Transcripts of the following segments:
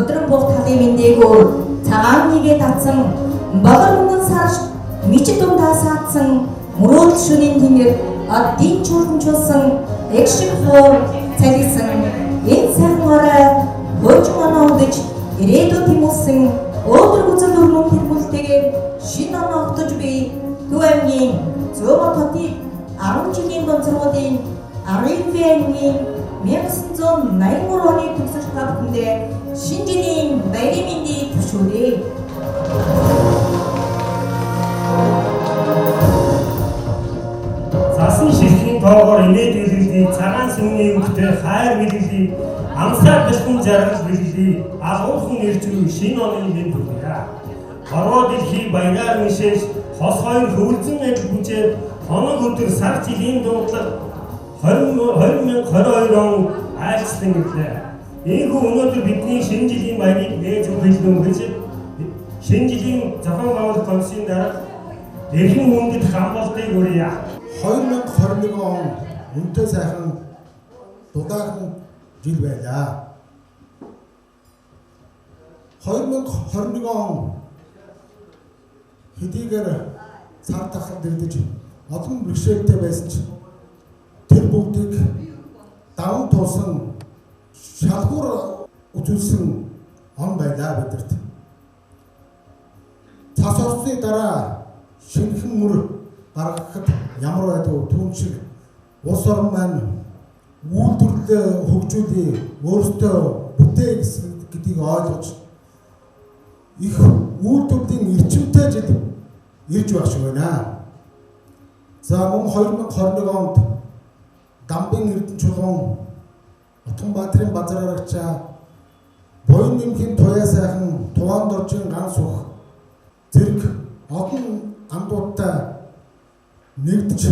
өдрөн бүх талын мэндээгүй цагаан нэгээ татсан багар мөнгөн сарш мичид дундаа саадсан мөрөөдөл шөнийн тэнгэр аддын чуулгамжуулсан экшиг хоор цалисан энэ сайхнаараа хойч оноо удаж ирээдүйд тэмүүлсэн өөдөр гүцэл өрнөн тэргүүлтэйгээр шинэ оноо огтож буй Төв аймгийн Зөөгөн хотын 10 жилийн бонцруудын 12 аймгийн 1983 оны төгсөж тавтандээ шинэ жилийн баярын мэндийг түшүүлье. Засан ширхийн тоогоор инээд билгэлээ, цагаан сүмний өнгөтэй хайр билгэлээ, амсаар бэлхэн жаргал билгэлээ, агуулхан иржүү шинэ оны мэнд хүргье. Хорвоо дэлхий баяраар мишээж, хос хоёр хөвлөзөн адил бүжээд, хоног өдөр сар жилийн дундлага 2022 он айлчлан ирлээ. Ийхүү өнөөдөр бидний шинэ жилийн баярыг нээж өгөх гэж шинэ жилийн зохион байгуулалт комиссийн дарга эрхэм хүндэт хамгаалтыг хүргье. 2021 он үнэтэй сайхан дудаахан жил байлаа. 2021 он хэдийгээр цар тахал дэрдэж олон бэрхшээлтэй байсан ч тэр бүгдийг даван туулсан шалгуур үзүүлсэн он байлаа бидэрт. Цас орсны дараа шинэхэн мөр гаргахад ямар байдгүй түн шиг улс орн маань үйлдвэрлэлээ хөгжүүлээ, өөрсдөө бүтээ гэдгийг ойлгож их үйлдвэрлэлийн эрчимтэй жил ирж байх шиг байна. За мөн 2021 онд Дамбын Эрдэнэ чулуун Утганбаатарын базар аргачаа буян нэмхийн туяа сайхан Тугаан доржийн ганц ух зэрэг олон андуудтай нэгдэж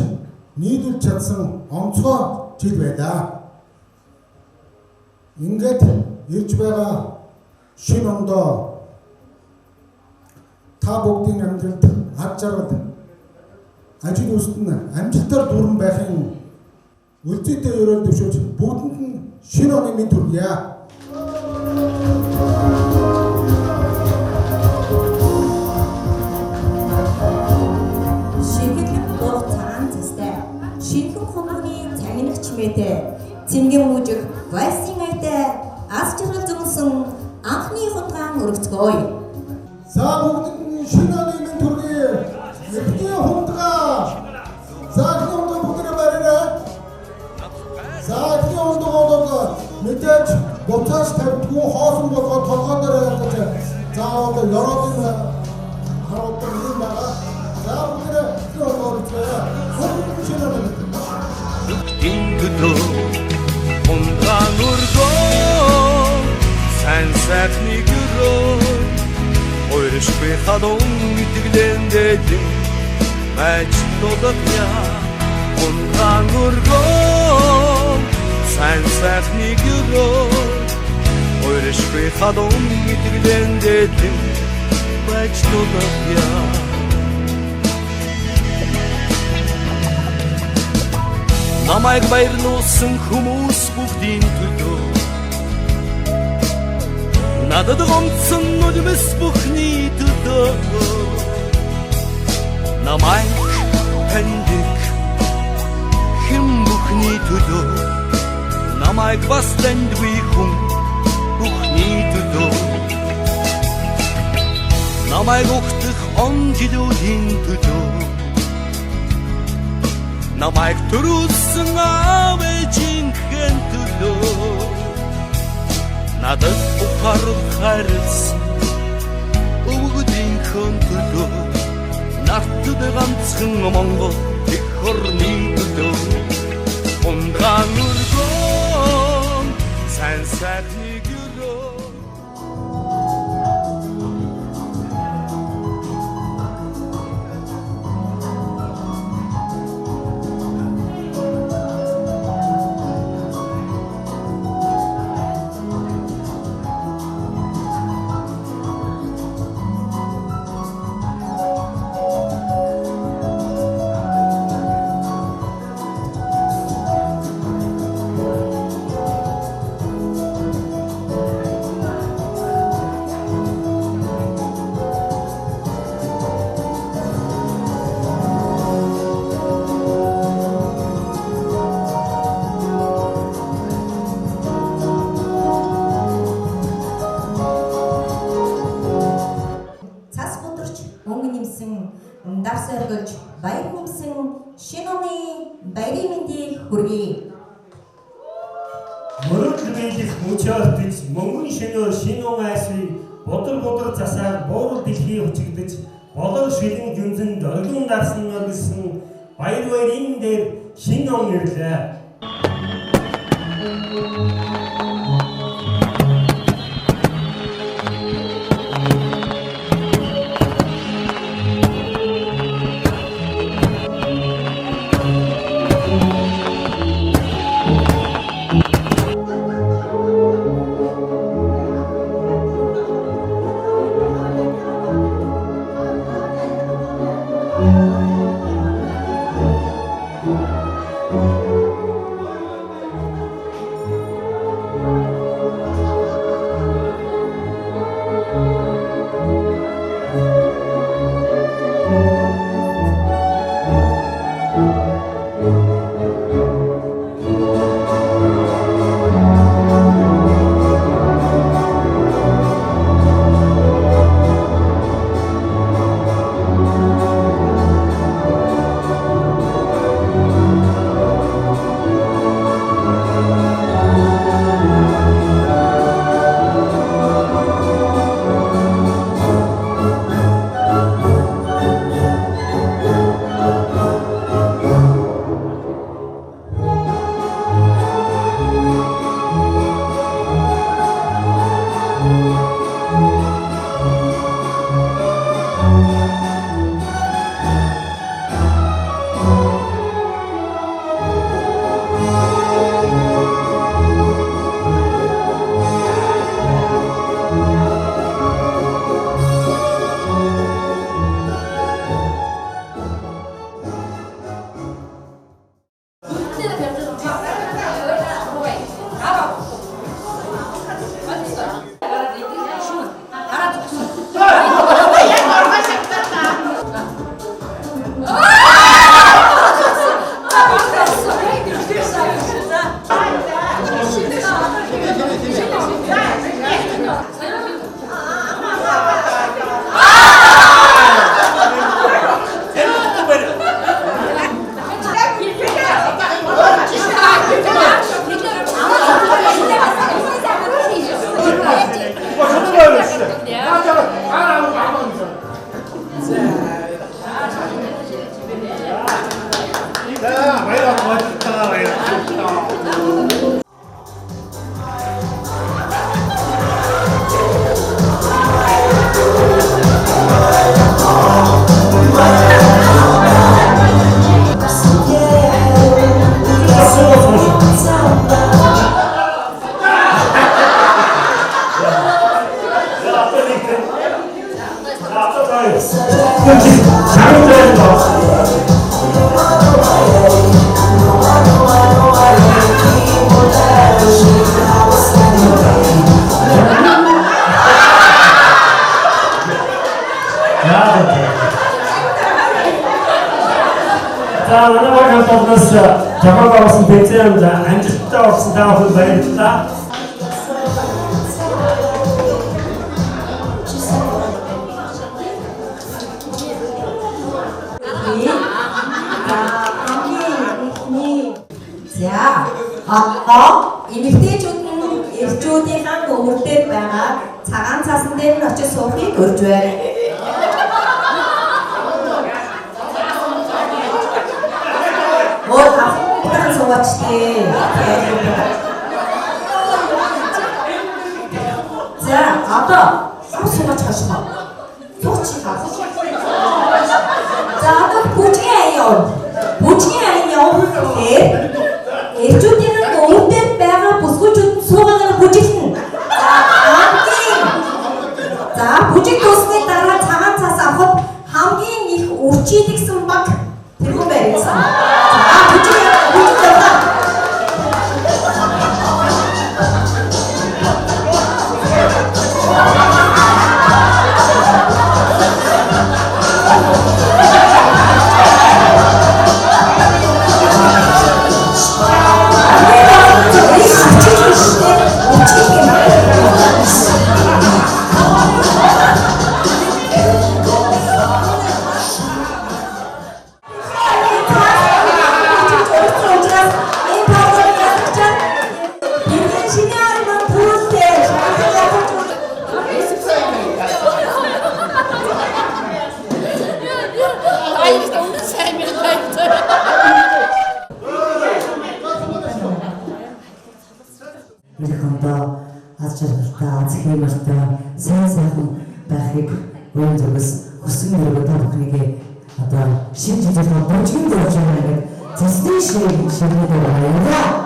нийлүүлж чадсан онцгой жил байлаа. Ингээд ирж байгаа шинэ ондоо та бүгдийн амьдралд ад жаргал ажил үйлсэнд амжилтаар дүүрэн байхын үлдээтэй өрөөл дэвшүүлж бүгдэнд нь шинэ оны мэнд хүргье. Цэнгэн мужиг вайсын айтай ас жаргал зөнсөн анхны хундагаан өргөцгөөе. За бүгдэнд нь шинэ оны мэнд хүргье. Эхний хундгаа. За эхний хундгаа бүгдээ барьаарай. За эхний хундгаа мэдээж буцааж тавьдгүй хоосон болгоод толгойдоо явуулж. За одоо ёроодын харуудсан юм байна. За бүгдээ эхний хундгаа өргөцгөөе. Шинэ оны Унгаан өргөө сайн сайхныг өрөө ойршгүй хадун итгэлэндээд байж тодогя Унгаан өргөө сайн сайхныг өрөө ойршгүй хадун итгэлэндээд байж тодогя Намайг баярлуулсан хүмүүс бүгдийн төлөө Надад гомдсон үлмэс бүхний төлөө Намайг таньдаг хэм бүхний төлөө Намайг бас таньдгүй хүн бүхний төлөө Намайг угтах он жилүүдийн төлөө Намайг төрүүлсэн аав ээжийнхэн төлөө Надад ухаарал хайрлсан өвгдийнхөн төлөө Нартад ганцхан Монгол их орны төлөө Унгаан өргөө сайн сайхныг өрөө өнгө нэмсэн давс өргөж баяр нэмсэн шинэ оны баярын мэндийг хүргэе. Мөрөдөл биелэх мөчөөртөж мөнгөн шөнөөр шинэ он айсвыг бодөр засаар буурал дэлхий хүчигдэж болон шилэн гүнзэнд оргин дарсан өргөсөн баярын дээр шинэ он ирлээ. За манай хамтлагаас жамаг авсан пенсионд амжилттай болсон та бүхэнд баярлалаа. За одоо эмэгтэйчүүд нь эрчүүдийнхэн өвөр дээр байгаа цагаан цасан дээр нь очиж суухыг урьж байна. Суугачтэй. За одоо суугаач хашаа. Сууч хаа. За одоо бүжгийн аян явах гэхээр эрчүүдийн өвөр дээр байгаа бүсгүүчүүд суугаагаар бүжиглэнэ. За бүжиг дуусны дараа цагаан цас авахд хамгийн их үрчийдгсэн баг тэрхүү байсан. За бүжиг мартаа сайн сайхан байхыг өөрийн зүгээс хүссэн мөрөг та бүхнийгээ одоо шинэ жилийн божигын дөрж байгаа гэдэг цэцний ширхэг байна.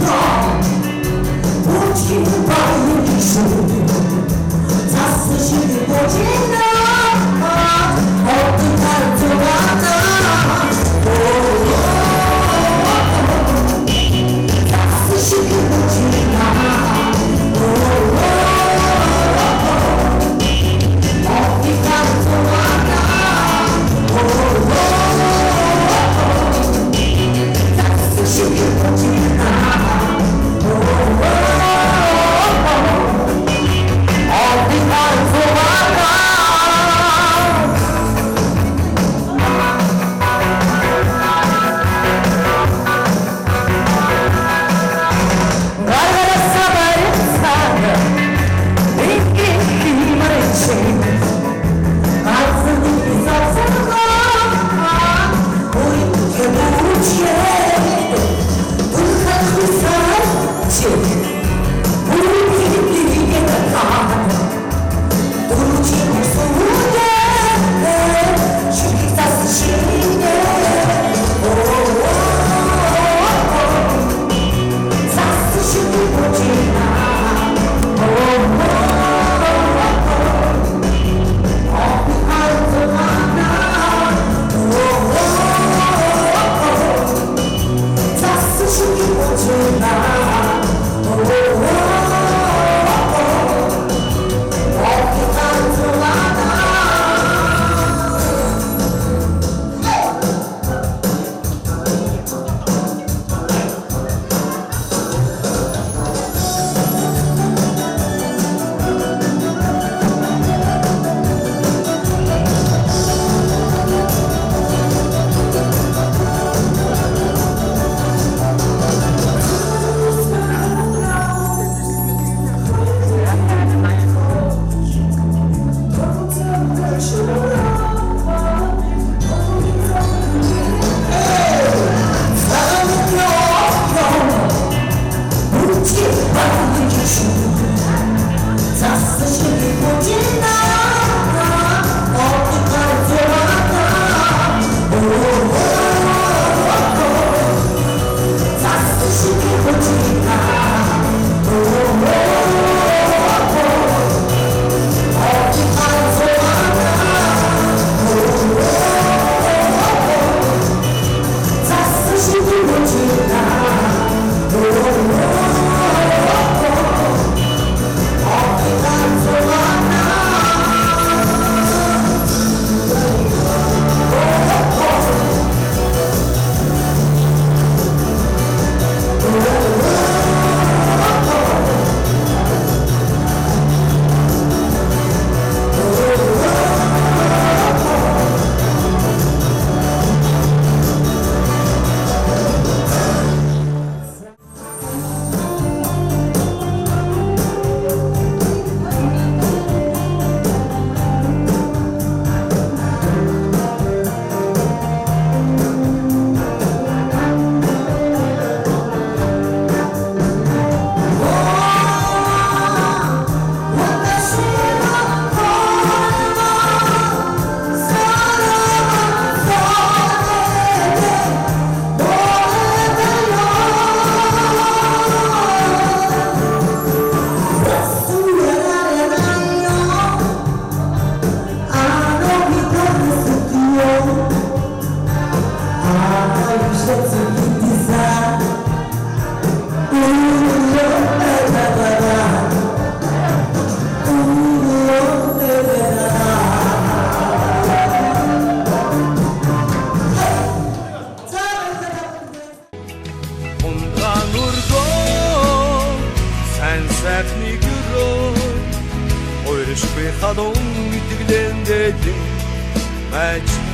Oh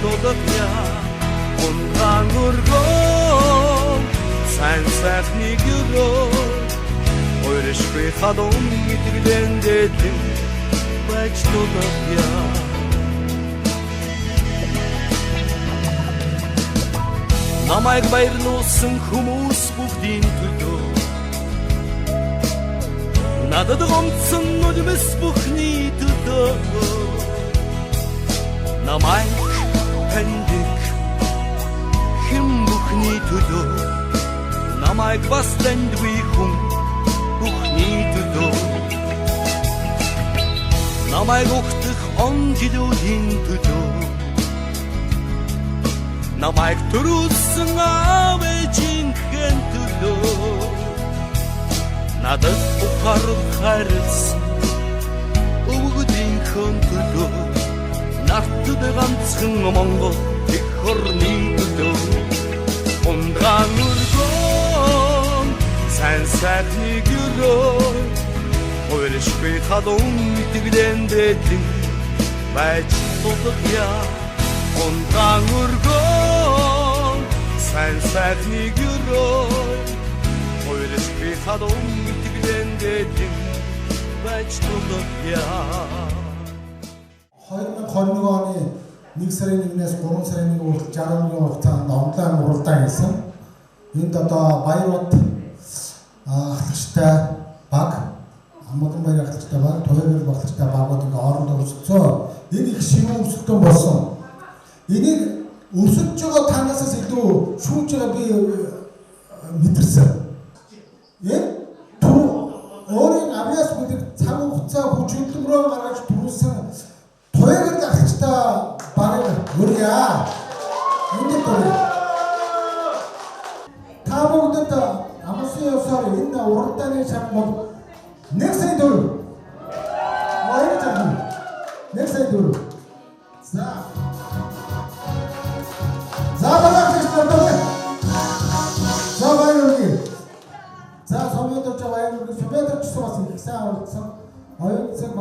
тулгая унгаан өргөө сайн сайхныг өрөө ойршгүй хадун итгэлэндээ байж тулгая намайг баярлуулсан хүмүүс бүгдийн төлөө надад гомдсон үлмэс бүхний төлөө намайг таньдаг хэм бүхний төлөө намайг бас таньдгүй хүн бүхний төлөө намайг өгдөх он жилүүдийн төлөө намайг төрүүлсэн аав ээжийнхэн төлөө надад ухаарл хайрлсан өвгөдийнхөн төлөө нартад ганцхан Монгол их орны төлөө унгаан өргөн сайн сайхныг өрөө ойршгүй хадун итгэлэндээ байж тулгая унгаан өргөн сайн сайхныг өрөө ойршгүй хадун итгэлэндээ байж тулгая 2021 оны 1 сарын 1-ээс 3 сарын 1 хүртэл 61 хугацаанд онлайн уралдаан хийсэн. Энд одоо Баярууд ахлагчтай баг, Амгалан баяр ахлагчтай баг, Туяагаар баглагчтай багууд ингээ орондоо өрсөлдсөн. Энэ их шинэ өрсөлдөөн болсон. Энийг өрсөлдөж байгаа танаас илүү шүүж байгаа би мэдэрсэн. Энэ өөрийн авьяас бүдэг цаг хугацаа хүч хөдөлмөрөөр гаргаж төрүүлсэн Туяагаар ахлагчтай баг өргөе. Энд төрөө. Та бүгдэд амсын ёсоор энэ уралдааны шат бол 1 сая төгрөг. Баяр тань. 1 сая төгрөг. За багчтай. За баяр өргөе. За сомёдорч баяр өргөе. Сомёдорч бас их сайн уралдсан. Оюутсан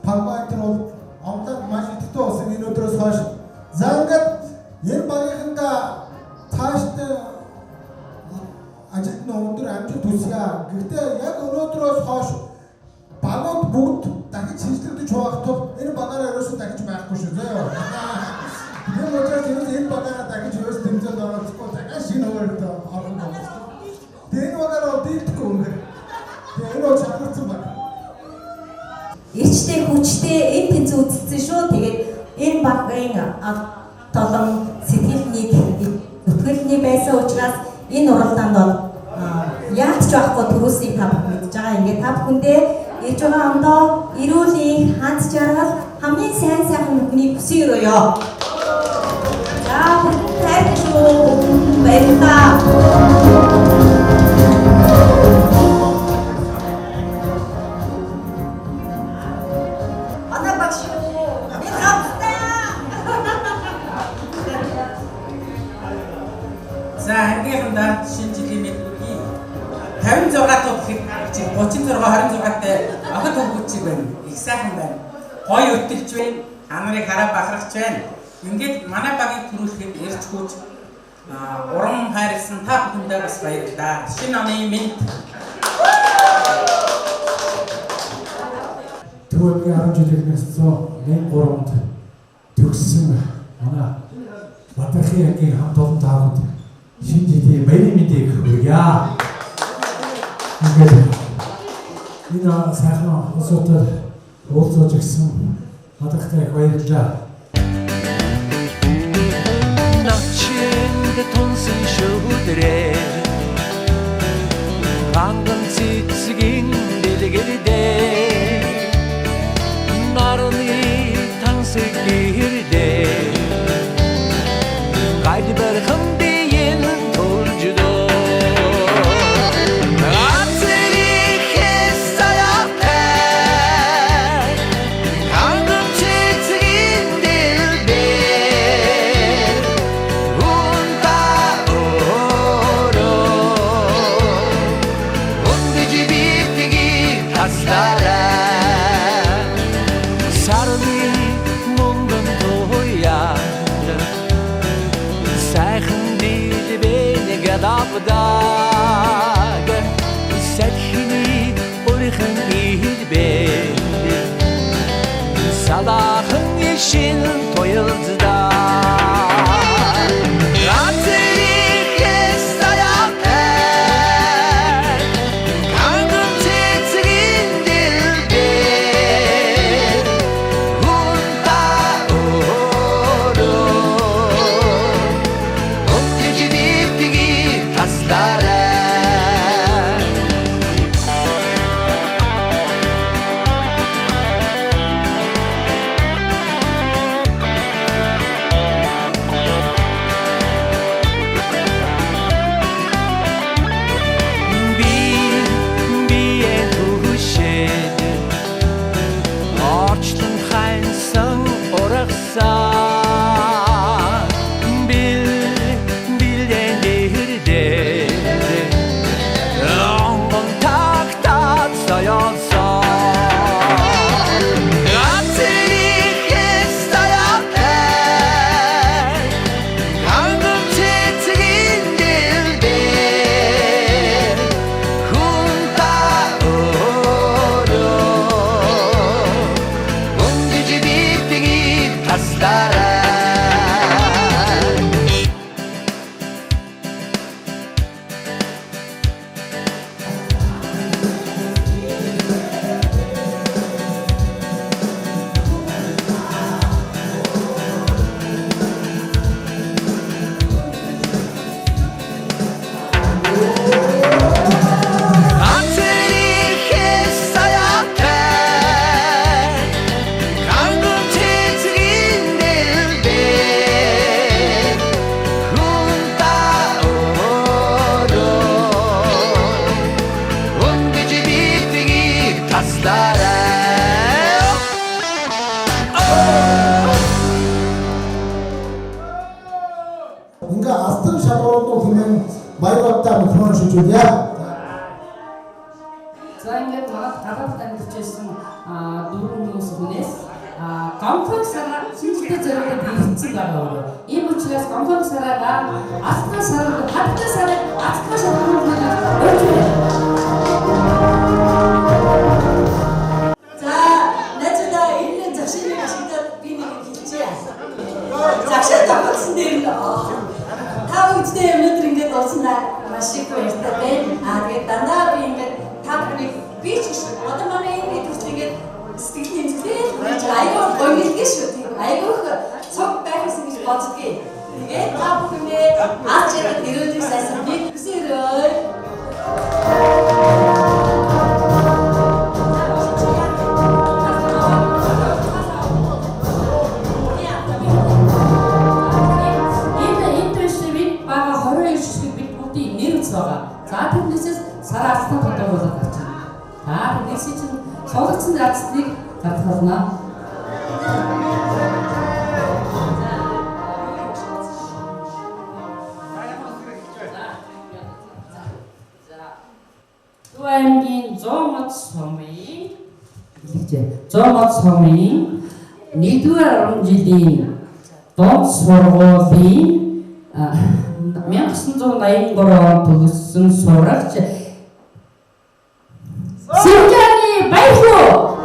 парламент бол амтад маш идэвхтэй болсон энэ өдрөөс хойш. За ингээд энэ багийнханда цаашдаа ажилтны өндөр амжилт хүсье. Гэхдээ яг өнөөдрөөс хойш багууд бүгд дахиж шинжлэгдэж байгаа тул энэ багаараа ерөөсөө дахиж байхгүй шүү зөө. Тэр учраас энэ багаараа дахиж ерөөс тэмцээд орохгүй дахиж шинэ өөрөөр орох юм. Тэр багаараа дийлдэхгүй юм. Тэр энэ чанарсан баг. Ирчтэй хүчтэй энэ тэнцүү үзэлцэн шүү. Тэгээд энэ багын толон сэтгэлний зүтгэлний байсан учраас энэ уралдаанд бол яач ч байхгүй төрүүлсийг та бүхэн мэдж байгаа. Ингээд та бүхэндээ ирж байгаа ондоо эрүүлийн ханд жаргал хамгийн сайн сайхан нүхний бүсий өрөөё. За бүгд баярлалаа. За ангийнхандаа шинэ жилийн мэдлэгийн 56 тоо гэхэд 36-26-тай ахад хөвгүчиг байна. Их сайхан байна. Гоё өтөлж байна. Анарыг хараа бахархаж байна. Ингээд манай багийг төрүүлэхэд ирж хууч урам хайрлсан та бүхэндээ бас баярлалаа. Шинэ оны мэд. Түүний 10 жилийн насцоо 13-нд төгссөн манай Батархи ангийн хамт олон таавууд шинэ жилийн баярын мэдээг хүргье. Ингээд энэ сайхан усуудад уулзаж ирсэн Батархитай баярлалаа. Начинд тунсан шүдрээ Ханган цэцгийн дэлгэрдээ Нарны тансэг гэрдээ Гайд бархан биен турждоо Ацэри хэсаяхтай Ханган цэцгийн сайхан дилбэн гадавдаг сэтхний өрхөн илбэн салахан ишин тойлдаа Ингээ алтан шалгуурууд хэмээн баярлалтай микрофон шилжүүлье. За ингээд манайд гадаад амьдарч байсан дөрвөн хүнээс гомфон сараа шинжтэй зориулаад ирсэн байгаа. Ийм учраас гомфон сараагаа алтан сараа хаттай сараа алтан шалгуурууд өргөжүүлээ. За найзуудаа энэ загшины ашиглаад би нэг хэлчихье. Загшаа тогтсон дээр нь та бүхэндээ өнөөдөр ингээд ууснаа маш их баяртай байна. Тэгээд дандаа би ингээд та бүхнийг би ч гэсэн одоо манай энэ төсөл ингээд сэтгэлийн зүтгэл аягүй гоё хэлгээ шүү. Аягүй цог байхсан гэж боддгийг. Тэгээд та бүхэндээ аач яраад нэрүүдийг сайсан би хүсээрэй. За тэрнээсээс сараа алтан тодорхойлоод авчихна. За тэрнээсээ чинь суулгацсан радсныг гадгална. Туаймгийн 100 мод сумын 100 мод сумын 1-р жилийн дунд сургуулийн 1983 онд төгссөн сурагч Синжаны Баярхуу.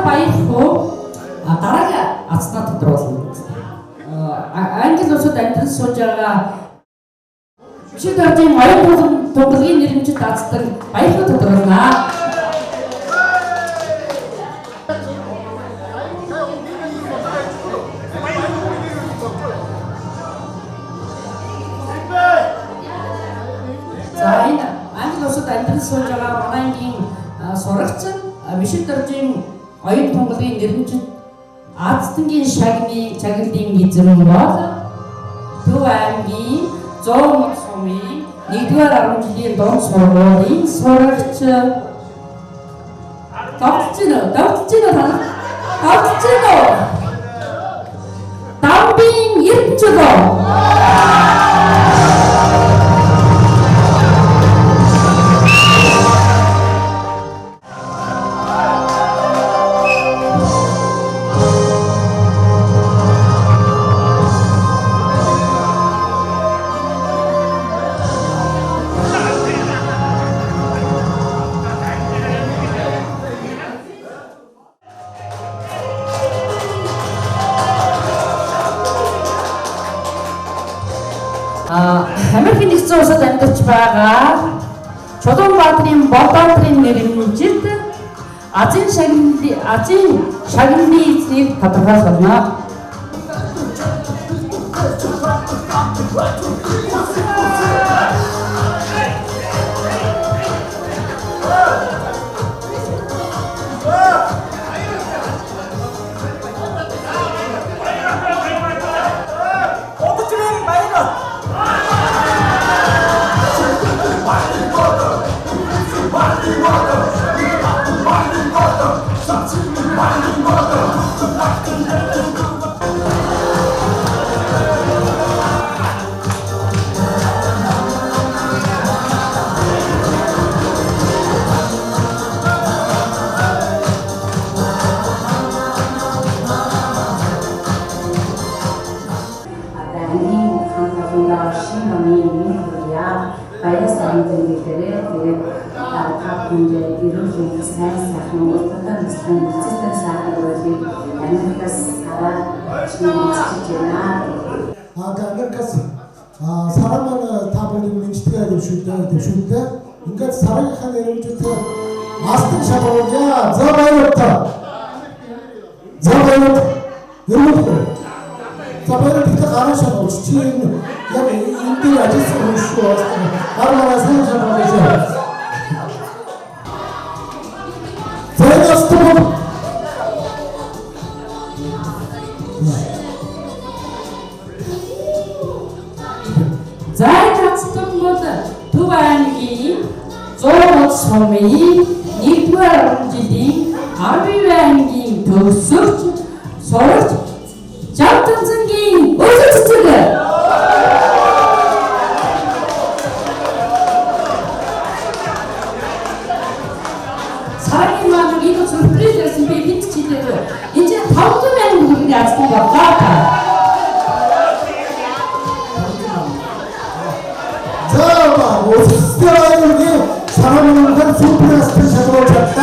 Баярхуу дараагийн ацнаа тодруулна. Англи улсад амьдарч сууж байгаа Бишид ордын оюун тунгалгийн нэрмжид дацдаг Баярхуу тодруулна. За энэ англи улсад амьдарч сууж байгаа манайгийн сурагч Бишид ордын оюун тунгалгийн нэрмжид Аацтангийн шагны чаглалын эзэм бол Төв аймгийн 100 мод сумын 1-р 10 жилийн дунд сургуулийн сурагч Дамбын Эрдэнэчил Америкийн нэгдсэн улсад амьдарч байгаа Чулуунбаатарын Болбаатрын нэрмжид Азийн шагналын эзнийг тодорхойлно. Америкаас 사람은 다 보는 민주주의가 됩니다. 그러니까 사랑한 내용부터 마스터 샤워야 자바이었다. 여러분 자바이를 그때 가르쳐서 지금 약 인디 아저씨 오시고 바로 생각하는 거죠. 제가 스톱 Зай цацсан бол Төв аймгийн 130 сумын 1-р жилийн 10 аймгийн төгсөгч сурагч Жавтанцангийн өсөлтөг. Саргийн маань ийм сюрприз байсан би энд чийдээ. Энд 500 мянган төгрөгийн азтай боллоо. 오스트라리아에 사람은 한 슈퍼스타 샤도를 잡다.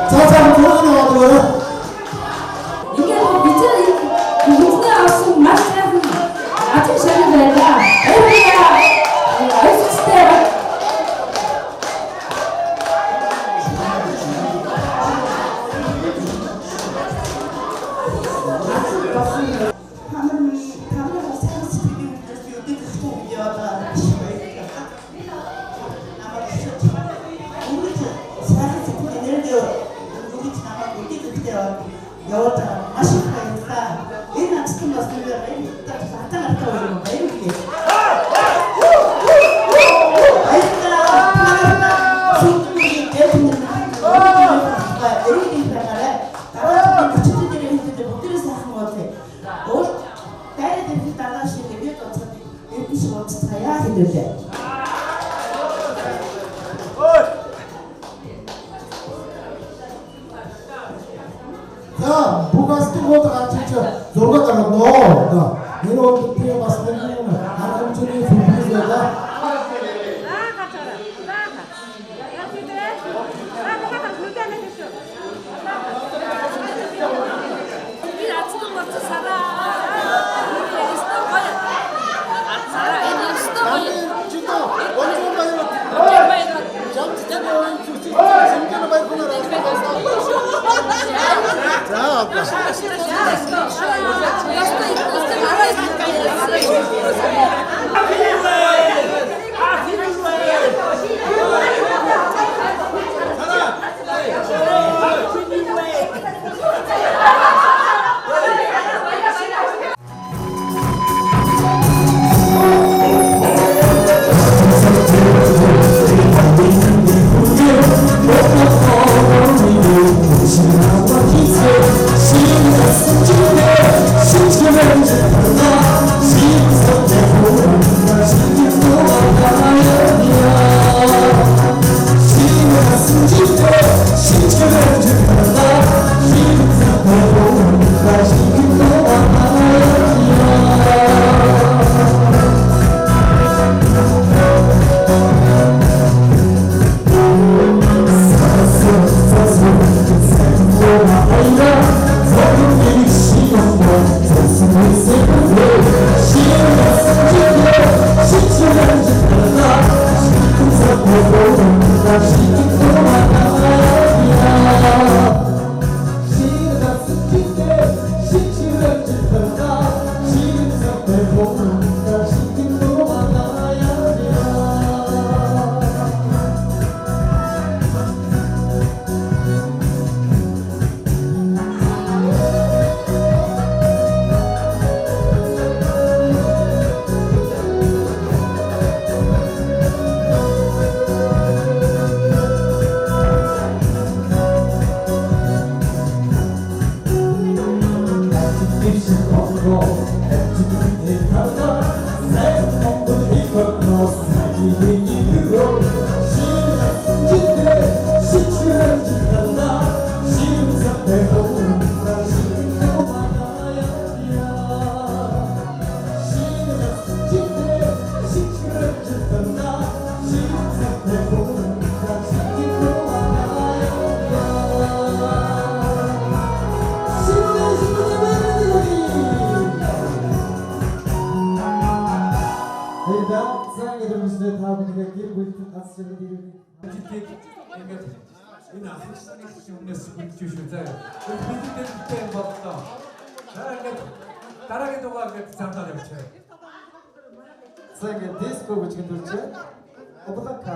자, 그러나 와도 이게 밑에 무슨 아무 맛이라고 아주 잘 된다. 애가 아이스 때 자, 부가스팅 모드가 진짜 돌아가는 너. 이런 데 봤을 때는 한국인이 불편해서 She's 사랑의 점수는 다음 이야기를 모두 같이 전해드립니다. Энэ ахлахсны юмнаас үлдэж шүү заа. Бидний дээр бодлоо. Дараагийн дугаар гээд цаанаар явчихъя. За ингээд диско гэж хэлдэг. Облака.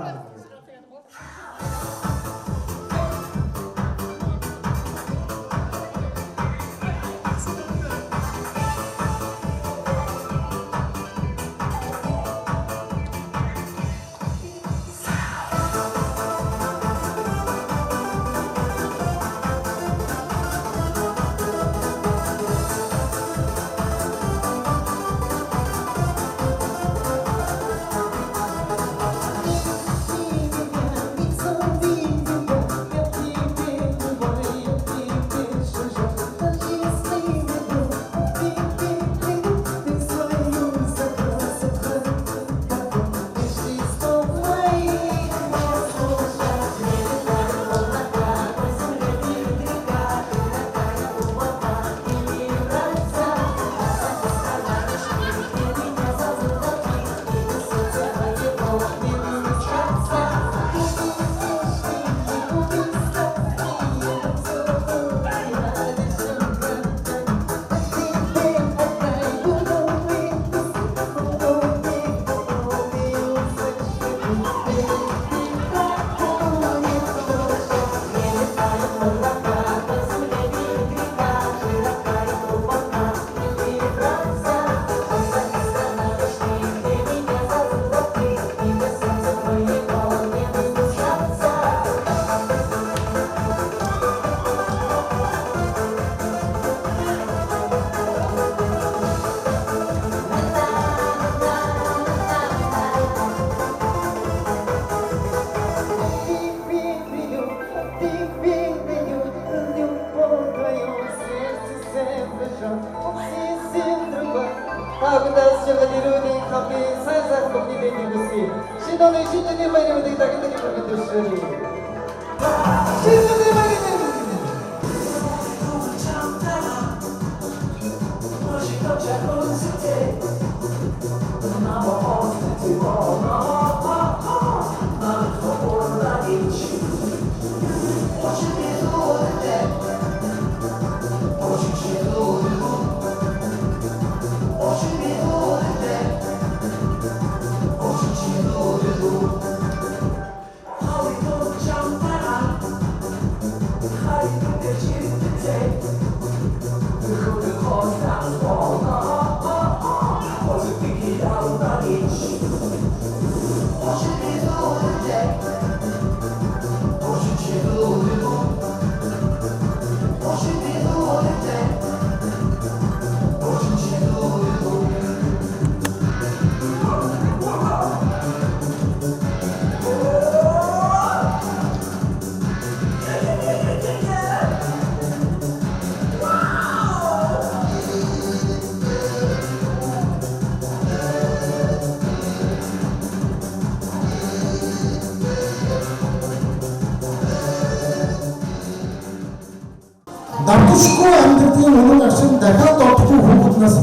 Намтшгүй амьдралын үнэн ашиг дахиад додхгүй хүүхднээс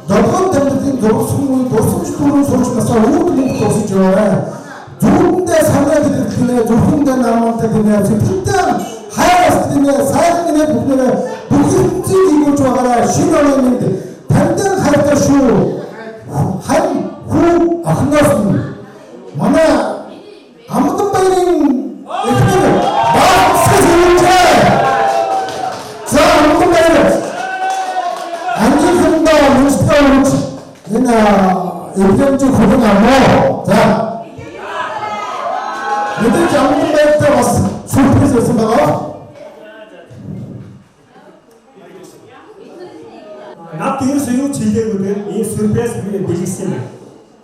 долгоон амьдралын дурсамж дурын суучнасаа үүдмүнг тусаж яваа. Зүрхэндээ санаа дэлгэрлэнэ, зүрхэндээ намаантай гинэ, сэтгэлдээ хайраас гинэ, сайхан гинэ бүхнээ бүхэлдээ ийгүүлж байгаараа шинэ оны минь таньдан хайртай шүү. Хань хүү ахнаас манай амдан баярын эхнэр баасгас үүрчээ. Энэ эвлэмж хөрөн амоо. За. Мэдээж амдан байртай бас сюрприз байсан байгаа. над ерөөс юу ч хэлээгүй дээр ийм сюрприз бэлгэсэн юм.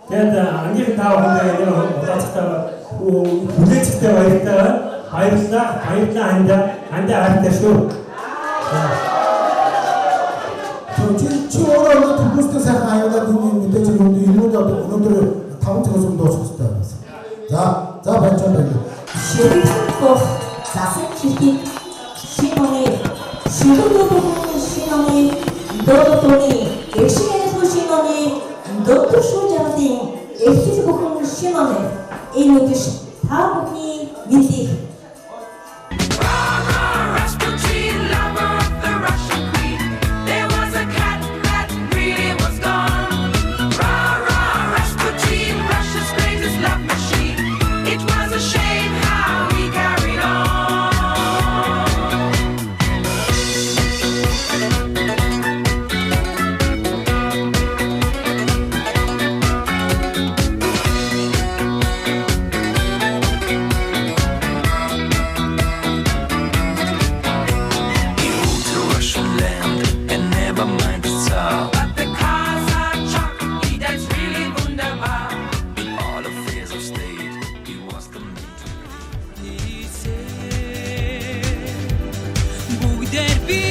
Тэгээд ангийнхан тав хүндээ нэг удаацтай хүлээцтэй баярлалаа хандаа хайртай шүү. чи өөрөө төлөвлөсөн сайхан аюулаад энэ мэдээж өнөөдөр одоо 5 цагаас өмнө дуусах хэрэгтэй байна. За баярлалаа. Ширхтох засан чихий шиноны шиноны дөрөвний экшенэс шиноны доктор шүүжарын эхлэл бүхэн шиноны энэ үдэш та бүхний мэдээ. Derby